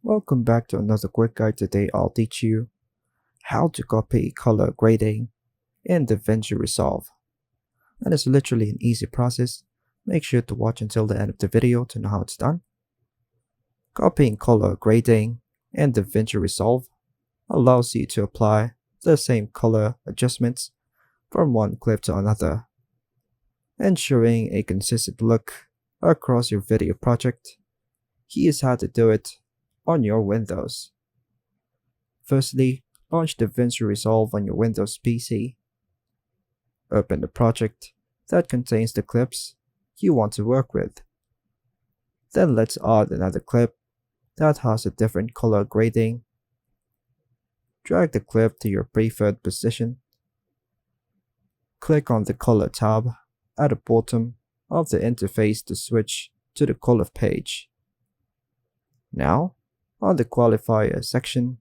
Welcome back to another quick guide. Today I'll teach you how to copy color grading in DaVinci Resolve. And it's literally an easy process. Make sure to watch until the end of the video to know how it's done. Copying color grading in DaVinci Resolve allows you to apply the same color adjustments from one clip to another, ensuring a consistent look across your video project. Here's how to do it on your Windows. Firstly, launch DaVinci Resolve on your Windows PC. Open the project that contains the clips you want to work with. Then let's add another clip that has a different color grading. Drag the clip to your preferred position. Click on the Color tab at the bottom of the interface to switch to the color page. Now, on the qualifier section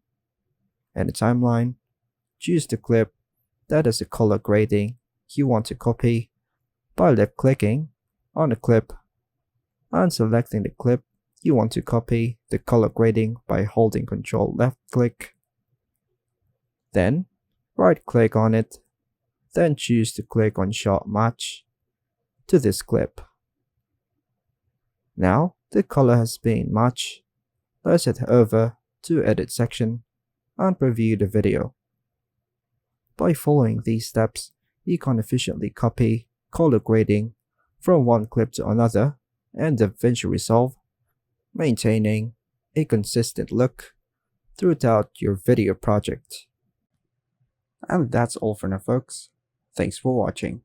and the timeline, choose the clip that has a color grading you want to copy by left-clicking on the clip and selecting the clip you want to copy the color grading by holding Ctrl left-click. Then, right-click on it, then choose to click on Shot Match to this clip. Now, the color has been matched. Let's head over to Edit section and preview the video. By following these steps, you can efficiently copy color grading from one clip to another in DaVinci Resolve, maintaining a consistent look throughout your video project. And that's all for now, folks. Thanks for watching.